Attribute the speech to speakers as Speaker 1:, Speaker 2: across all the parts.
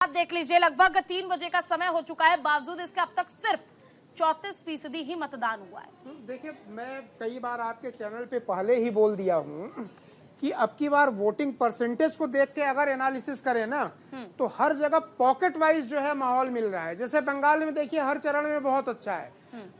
Speaker 1: देख लीजिए, लगभग 3 बजे का समय हो चुका है, बावजूद इसके अब तक सिर्फ 34% ही मतदान हुआ है।
Speaker 2: देखिए, मैं कई बार आपके चैनल पे पहले ही बोल दिया हूँ कि अब की बार वोटिंग परसेंटेज को देख के अगर एनालिसिस करें ना, तो हर जगह पॉकेट वाइज जो है माहौल मिल रहा है। जैसे बंगाल में देखिए हर चरण में बहुत अच्छा है।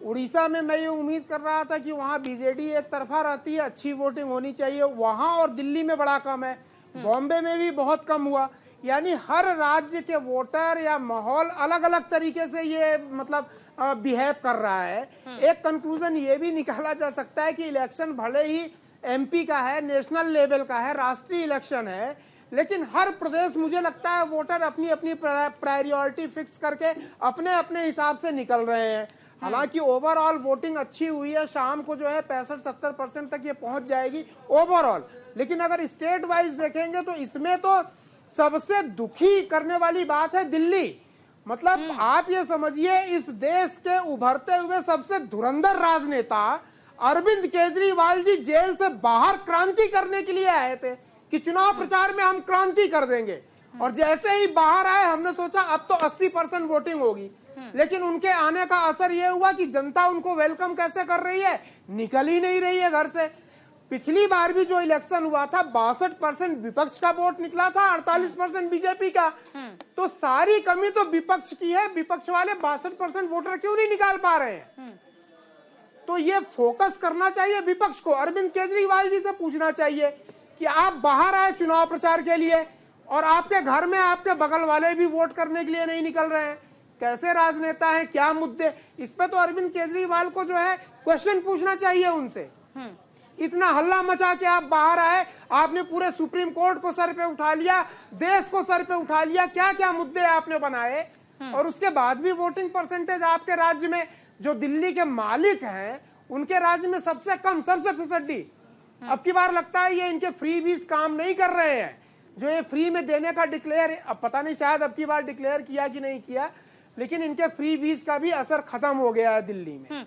Speaker 2: उड़ीसा में मैं ये उम्मीद कर रहा था कि वहाँ बीजेडी एक तरफा रहती है, अच्छी वोटिंग होनी चाहिए वहाँ, और दिल्ली में बड़ा कम है, बॉम्बे में भी बहुत कम हुआ। यानी हर राज्य के वोटर या माहौल अलग अलग तरीके से ये मतलब बिहेव कर रहा है। एक कंक्लूजन ये भी निकाला जा सकता है कि इलेक्शन भले ही एमपी का है, नेशनल लेवल का है, राष्ट्रीय इलेक्शन है, लेकिन हर प्रदेश मुझे लगता है वोटर अपनी अपनी प्रायोरिटी फिक्स करके अपने अपने हिसाब से निकल रहे हैं। हालांकि ओवरऑल वोटिंग अच्छी हुई है, शाम को जो है 65-70% तक ये पहुंच जाएगी ओवरऑल। लेकिन अगर स्टेट वाइज देखेंगे तो इसमें तो सबसे दुखी करने वाली बात है दिल्ली। मतलब आप ये समझिए, इस देश के उभरते हुए सबसे धुरंधर राजनेता अरविंद केजरीवाल जी जेल से बाहर क्रांति करने के लिए आए थे कि चुनाव प्रचार में हम क्रांति कर देंगे, और जैसे ही बाहर आए हमने सोचा अब तो 80% वोटिंग होगी। लेकिन उनके आने का असर यह हुआ कि जनता उनको वेलकम कैसे कर रही है, निकल ही नहीं रही है घर से। पिछली बार भी जो इलेक्शन हुआ था 62% विपक्ष का वोट निकला था, 48% बीजेपी का। तो सारी कमी तो विपक्ष की है। विपक्ष वाले 62% वोटर क्यों नहीं निकाल पा रहे हैं? तो ये फोकस करना चाहिए विपक्ष को। अरविंद केजरीवाल जी से पूछना चाहिए कि आप बाहर आए चुनाव प्रचार के लिए और आपके घर में आपके बगल वाले भी वोट करने के लिए नहीं निकल रहे हैं। कैसे राजनेता हैं, क्या मुद्दे, इस पे तो अरविंद केजरीवाल को जो है क्वेश्चन पूछना चाहिए उनसे। इतना हल्ला मचा के आप बाहर आए, आपने पूरे सुप्रीम कोर्ट को सर पे उठा लिया, देश को सर पे उठा लिया, क्या क्या मुद्दे आपने बनाए, और उसके बाद भी वोटिंग परसेंटेज आपके राज्य में, जो दिल्ली के मालिक हैं उनके राज्य में सबसे कम, सबसे फिसड्डी। अब की बार लगता है ये इनके फ्री बीज काम नहीं कर रहे हैं। जो ये फ्री में देने का डिक्लेयर, अब पता नहीं शायद अब की बार डिक्लेयर किया कि नहीं किया, लेकिन इनके फ्री बीज का भी असर खत्म हो गया है दिल्ली में।